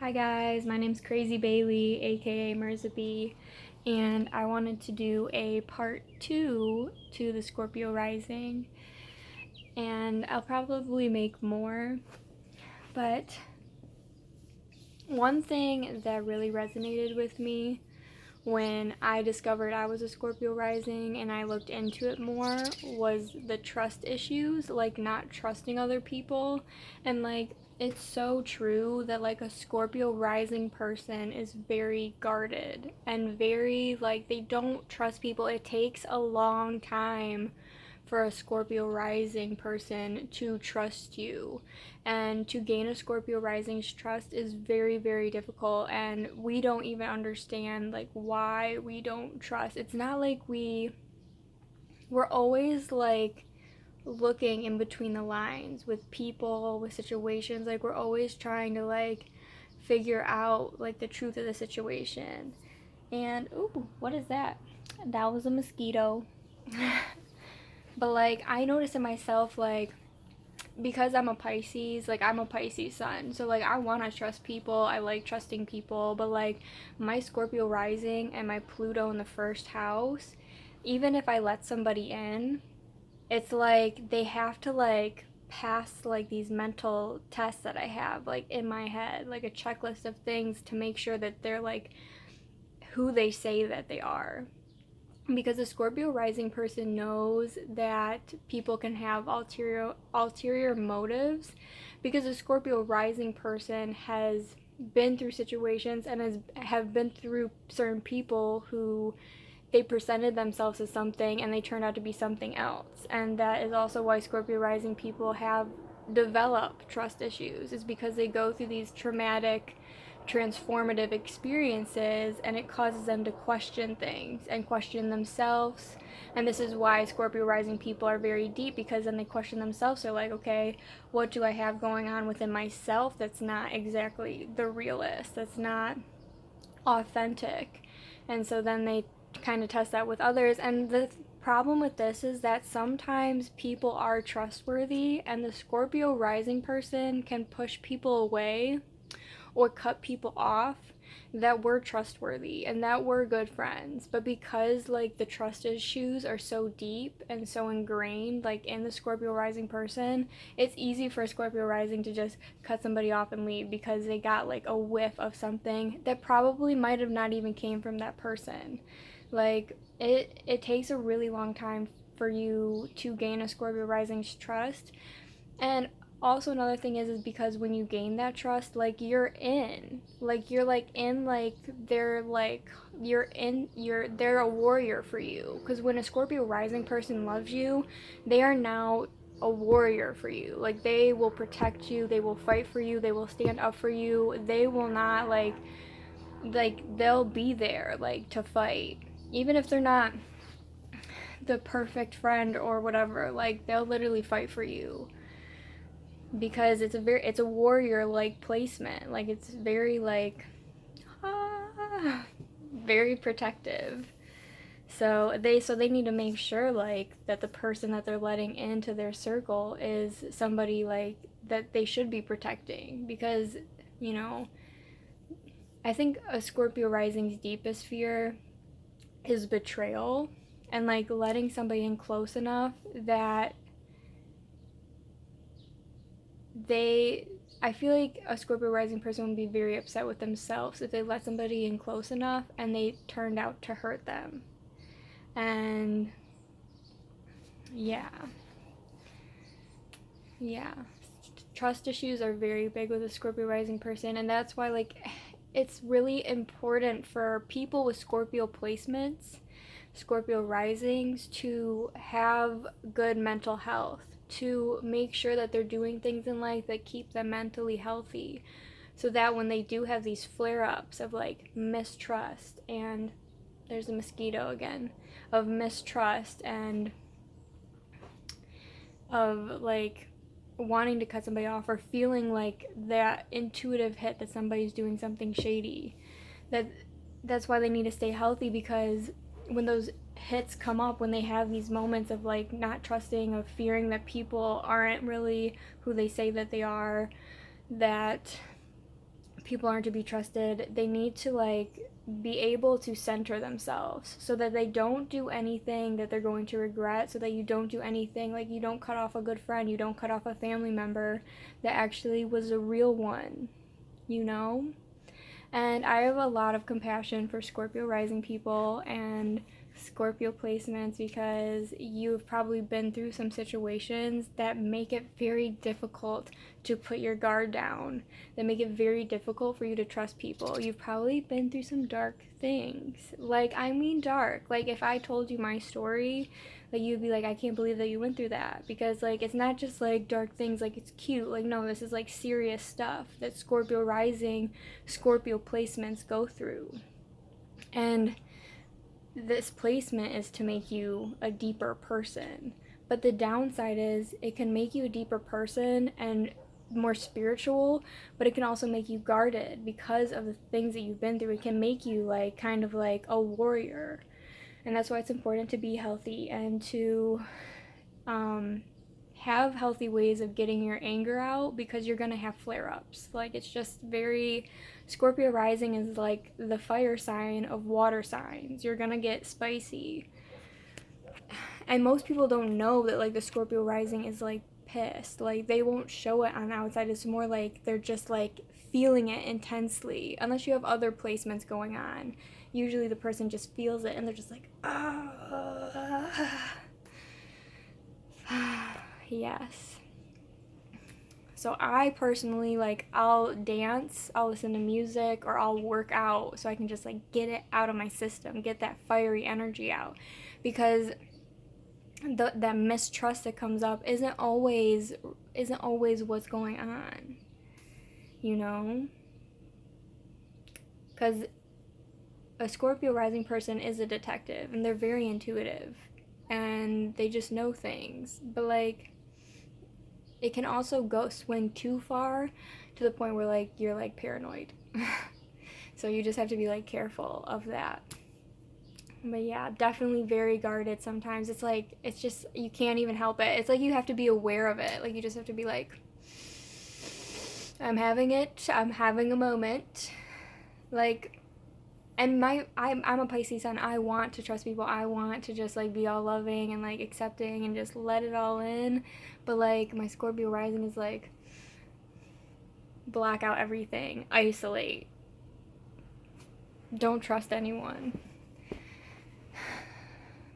Hi guys, my name's Crazy Bailey, aka Merzaby, and I wanted to do a part 2 to the Scorpio rising, and I'll probably make more, but one thing that really resonated with me when I discovered I was a Scorpio rising and I looked into it more was the trust issues, like not trusting other people. And like it's so true that like a Scorpio rising person is very guarded and very like they don't trust people. It takes a long time for a Scorpio rising person to trust you. And to gain a Scorpio rising's trust is very, very difficult. And we don't even understand like why we don't trust. It's not like we're always like looking in between the lines with people, with situations. Like we're always trying to like figure out like the truth of the situation. And ooh, what is that? That was a mosquito. But like I notice in myself, like because I'm a Pisces, like I'm a Pisces sun, so like I want to trust people, I like trusting people, but like my Scorpio rising and my Pluto in the first house, even if I let somebody in, it's like they have to like pass like these mental tests that I have like in my head, like a checklist of things to make sure that they're like who they say that they are, because a Scorpio rising person knows that people can have ulterior motives, because a Scorpio rising person has been through situations and have been through certain people who they presented themselves as something and they turned out to be something else. And that is also why Scorpio rising people have developed trust issues, is because they go through these traumatic transformative experiences and it causes them to question things and question themselves. And this is why Scorpio rising people are very deep, because then they question themselves. They're like, okay, what do I have going on within myself that's not exactly the realist, that's not authentic? And so then they kind of test that with others. And the problem with this is that sometimes people are trustworthy and the Scorpio rising person can push people away or cut people off that were trustworthy and that were good friends. But because like the trust issues are so deep and so ingrained like in the Scorpio rising person, it's easy for a Scorpio rising to just cut somebody off and leave because they got like a whiff of something that probably might have not even came from that person. Like it takes a really long time for you to gain a Scorpio rising's trust. And also another thing is because when you gain that trust, like you're in, like they're like they're a warrior for you. Because when a Scorpio rising person loves you, they are now a warrior for you. Like they will protect you, they will fight for you, they will stand up for you, they will not like they'll be there like to fight, even if they're not the perfect friend or whatever. Like they'll literally fight for you because it's a warrior like placement. Like it's very like very protective. So they need to make sure like that the person that they're letting into their circle is somebody like that they should be protecting, because you know, I think a Scorpio rising's deepest fear is betrayal, and like letting somebody in close enough that they I feel like a Scorpio rising person would be very upset with themselves if they let somebody in close enough and they turned out to hurt them. And yeah. Yeah. Trust issues are very big with a Scorpio rising person, and that's why like it's really important for people with Scorpio placements, Scorpio risings, to have good mental health, to make sure that they're doing things in life that keep them mentally healthy, so that when they do have these flare-ups of like mistrust, and there's a mosquito again, of mistrust and of like wanting to cut somebody off or feeling like that intuitive hit that somebody's doing something shady, that's why they need to stay healthy. Because when those hits come up, when they have these moments of like not trusting, of fearing that people aren't really who they say that they are, that people aren't to be trusted, they need to like be able to center themselves so that they don't do anything that they're going to regret, so that you don't do anything, like you don't cut off a good friend, you don't cut off a family member that actually was a real one, you know? And I have a lot of compassion for Scorpio rising people and Scorpio placements, because you've probably been through some situations that make it very difficult to put your guard down, that make it very difficult for you to trust people. You've probably been through some dark things. Like, I mean dark. Like, if I told you my story, like, you'd be like, I can't believe that you went through that. Because, like, it's not just, like, dark things, like, it's cute. Like, no, this is, like, serious stuff that Scorpio rising, Scorpio placements go through. And this placement is to make you a deeper person. But the downside is it can make you a deeper person and more spiritual, but it can also make you guarded because of the things that you've been through. It can make you like kind of like a warrior. And that's why it's important to be healthy and to have healthy ways of getting your anger out, because you're gonna have flare-ups. Like, it's just very, Scorpio rising is like the fire sign of water signs. You're gonna get spicy. And most people don't know that like the Scorpio rising is like pissed. Like, they won't show it on the outside. It's more like they're just like feeling it intensely, unless you have other placements going on. Usually the person just feels it and they're just like, yes. So I personally, like, I'll dance, I'll listen to music, or I'll work out so I can just like get it out of my system, get that fiery energy out, because that mistrust that comes up isn't always what's going on, you know? Because a Scorpio rising person is a detective, and they're very intuitive, and they just know things. But like, it can also swing too far to the point where like you're like paranoid. So you just have to be like careful of that. But yeah, definitely very guarded sometimes. It's like, it's just, you can't even help it. It's like you have to be aware of it. Like, you just have to be like, I'm having a moment. Like, and I'm a Pisces sun. I want to trust people. I want to just like be all loving and like accepting and just let it all in. But like, my Scorpio rising is like, block out everything, isolate, don't trust anyone.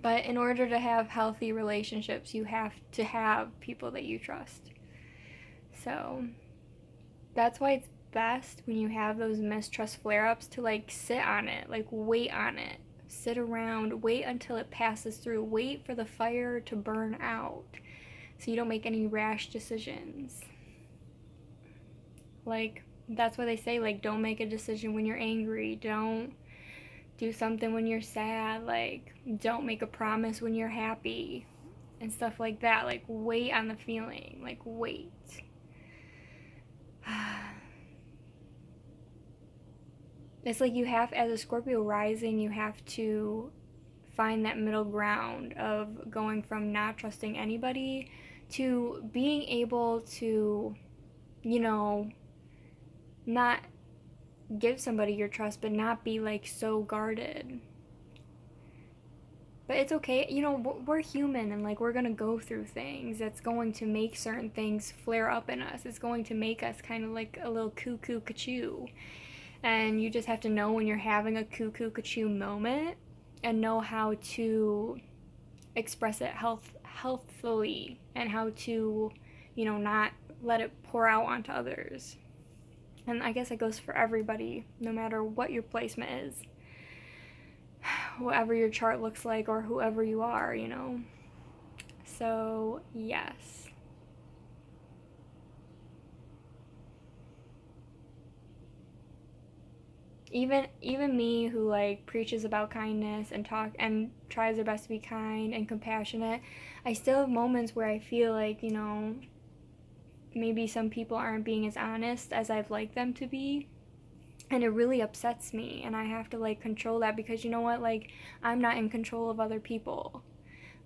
But in order to have healthy relationships, you have to have people that you trust. So that's why it's best when you have those mistrust flare-ups to like sit on it, like wait on it, sit around, wait until it passes through, wait for the fire to burn out so you don't make any rash decisions. Like, that's why they say, like, don't make a decision when you're angry, don't do something when you're sad, like, don't make a promise when you're happy, and stuff like that. Like, wait on the feeling, like, wait. It's like you have, as a Scorpio rising, you have to find that middle ground of going from not trusting anybody to being able to, you know, not give somebody your trust, but not be like so guarded. But it's okay, you know, we're human, and like, we're gonna go through things that's going to make certain things flare up in us. It's going to make us kind of like a little cuckoo cachoo. And you just have to know when you're having a cuckoo cachoo moment and know how to express it healthfully, and how to, you know, not let it pour out onto others. And I guess it goes for everybody, no matter what your placement is, whatever your chart looks like, or whoever you are, you know. So, yes. Even me, who like preaches about kindness and tries their best to be kind and compassionate, I still have moments where I feel like, you know, maybe some people aren't being as honest as I'd like them to be, and it really upsets me, and I have to like control that, because you know what, like, I'm not in control of other people.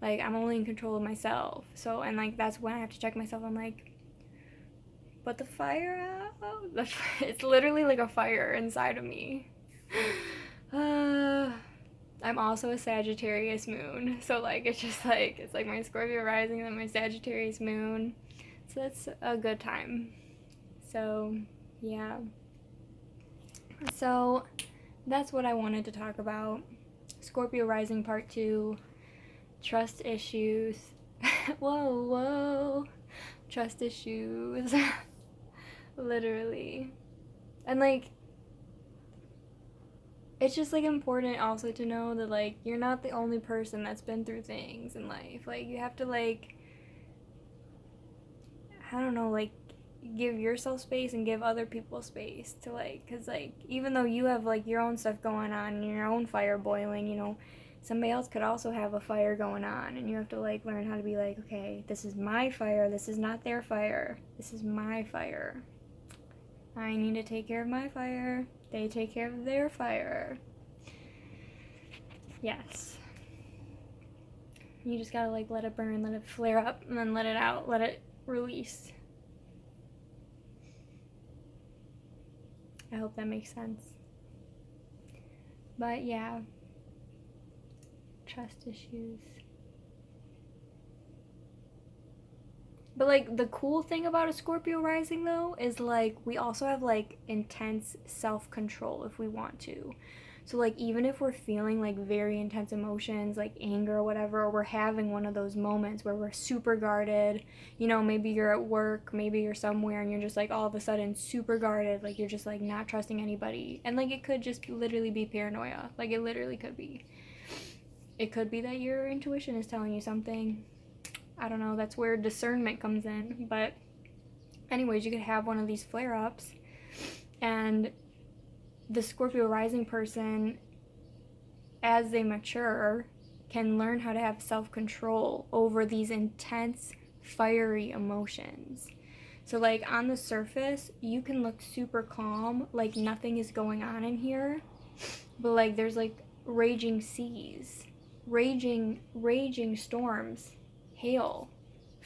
Like, I'm only in control of myself. So, and like, that's when I have to check myself. I'm like, But the fire, it's literally like a fire inside of me. I'm also a Sagittarius moon, so like it's just like it's like my Scorpio rising and then my Sagittarius moon, so that's a good time. So yeah, so that's what I wanted to talk about. Scorpio rising part 2, trust issues. whoa, trust issues. Literally. And like it's just like important also to know that like you're not the only person that's been through things in life. Like you have to like, I don't know, like give yourself space and give other people space to like, because like even though you have like your own stuff going on and your own fire boiling, you know, somebody else could also have a fire going on, and you have to like learn how to be like, okay, this is my fire, this is not their fire, this is my fire. I need to take care of my fire, they take care of their fire. Yes. You just gotta like let it burn, let it flare up, and then let it out, let it release. I hope that makes sense. But yeah, trust issues. But like the cool thing about a Scorpio rising though is like we also have like intense self-control if we want to. So like even if we're feeling like very intense emotions like anger or whatever, or we're having one of those moments where we're super guarded, you know, maybe you're at work, maybe you're somewhere and you're just like all of a sudden super guarded, like you're just like not trusting anybody, and like it could just literally be paranoia. Like it literally could be. It could be that your intuition is telling you something. I don't know, that's where discernment comes in. But anyways, you could have one of these flare-ups, and the Scorpio rising person, as they mature, can learn how to have self-control over these intense, fiery emotions. So like on the surface, you can look super calm, like nothing is going on in here, but like there's like raging seas, raging storms, hail,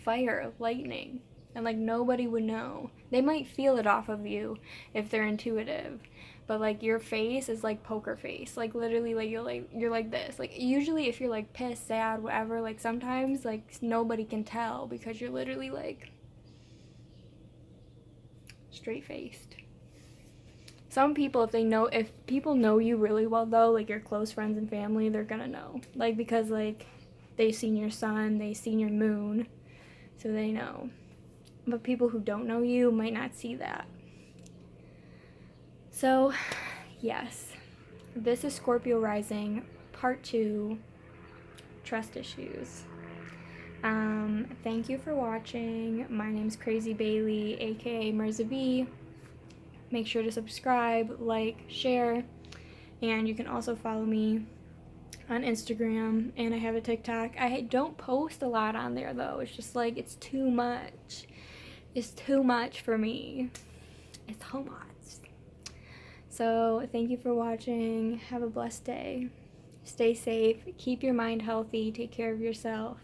fire, lightning, and like nobody would know. They might feel it off of you if they're intuitive, but like your face is like poker face, like literally like you're like this. Like usually if you're like pissed, sad, whatever, like sometimes like nobody can tell because you're literally like straight faced. Some people, if people know you really well though, like your close friends and family, they're gonna know, like because like they've seen your sun, they've seen your moon, so they know. But people who don't know you might not see that. So yes, this is Scorpio rising part 2, trust issues. Thank you for watching. My name's Crazy Bailey, aka Mirza B. Make sure to subscribe, like, share, and you can also follow me on Instagram, and I have a TikTok. I don't post a lot on there though. It's just like it's too much. It's too much for me. It's too much. So thank you for watching. Have a blessed day. Stay safe. Keep your mind healthy. Take care of yourself.